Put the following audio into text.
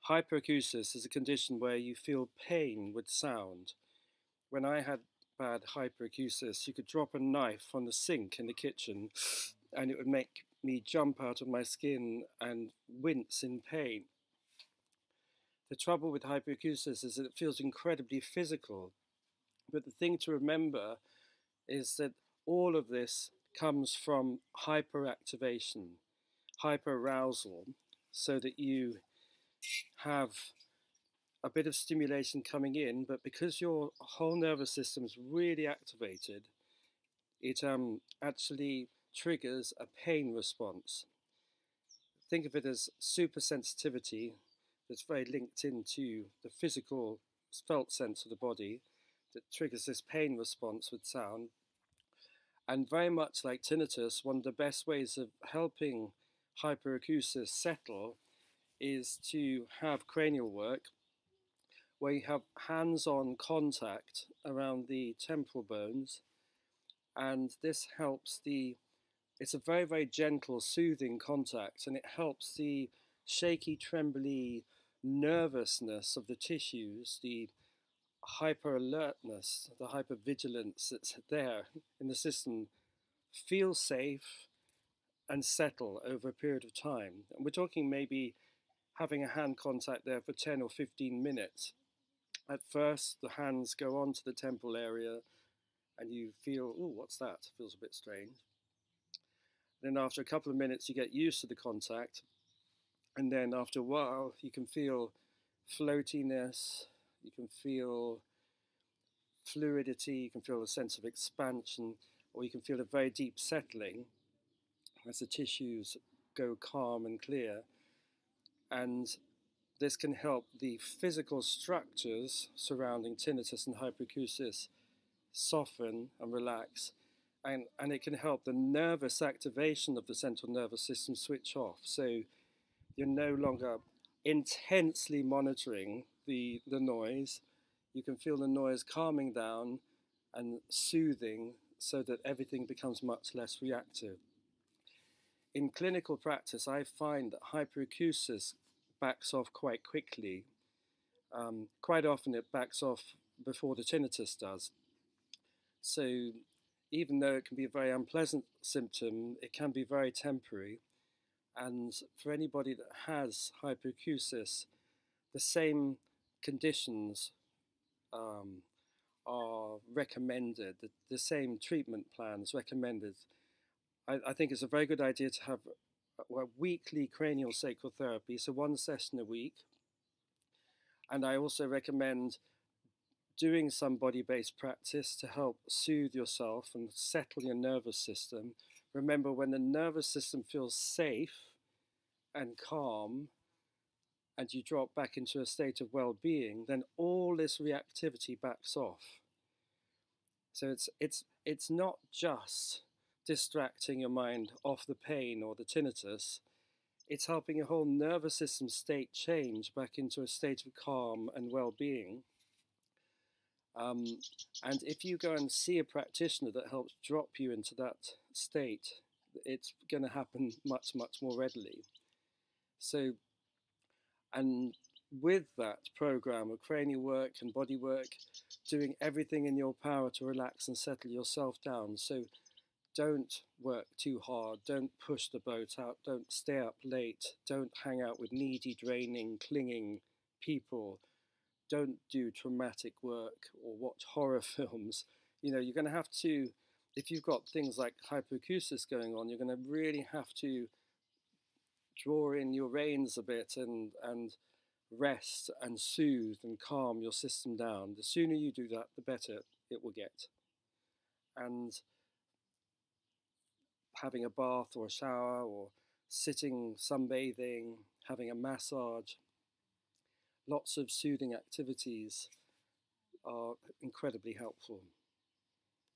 Hyperacusis is a condition where you feel pain with sound. When I had bad hyperacusis, you could drop a knife on the sink in the kitchen and it would make me jump out of my skin and wince in pain. The trouble with hyperacusis is that it feels incredibly physical, but the thing to remember is that all of this comes from hyperactivation, hyperarousal, so that you have a bit of stimulation coming in, but because your whole nervous system is really activated, it actually triggers a pain response. Think of it as supersensitivity that's very linked into the physical felt sense of the body that triggers this pain response with sound. And very much like tinnitus, one of the best ways of helping hyperacusis settle is to have cranial work where you have hands-on contact around the temporal bones, and this helps it's a very, very gentle, soothing contact, and it helps the shaky, trembly nervousness of the tissues, the hyper alertness, the hypervigilance that's there in the system, feel safe and settle over a period of time. And we're talking maybe having a hand contact there for 10 or 15 minutes. At first, the hands go onto the temporal area and you feel, oh, what's that? Feels a bit strange. Then after a couple of minutes, you get used to the contact. And then after a while, you can feel floatiness, you can feel fluidity, you can feel a sense of expansion, or you can feel a very deep settling as the tissues go calm and clear. And this can help the physical structures surrounding tinnitus and hyperacusis soften and relax. And it can help the nervous activation of the central nervous system switch off. So you're no longer intensely monitoring the noise. You can feel the noise calming down and soothing so that everything becomes much less reactive. In clinical practice, I find that hyperacusis backs off quite quickly. Quite often it backs off before the tinnitus does. So even though it can be a very unpleasant symptom, it can be very temporary. And for anybody that has hyperacusis, the same conditions are recommended, the same treatment plans recommended. I think it's a very good idea to have a weekly craniosacral therapy, so one session a week. And I also recommend doing some body-based practice to help soothe yourself and settle your nervous system. Remember, when the nervous system feels safe and calm, and you drop back into a state of well-being, then all this reactivity backs off. So it's not just distracting your mind off the pain or the tinnitus, it's helping your whole nervous system state change back into a state of calm and well-being. And if you go and see a practitioner that helps drop you into that state, it's going to happen much, much more readily. So, and with that program of cranial work and body work, doing everything in your power to relax and settle yourself down. So don't work too hard, don't push the boat out, don't stay up late, don't hang out with needy, draining, clinging people, don't do traumatic work or watch horror films. You know, you're going to have to, if you've got things like hyperacusis going on, you're going to really have to draw in your reins a bit and rest and soothe and calm your system down. The sooner you do that, the better it will get. And having a bath or a shower or sitting, sunbathing, having a massage, lots of soothing activities are incredibly helpful.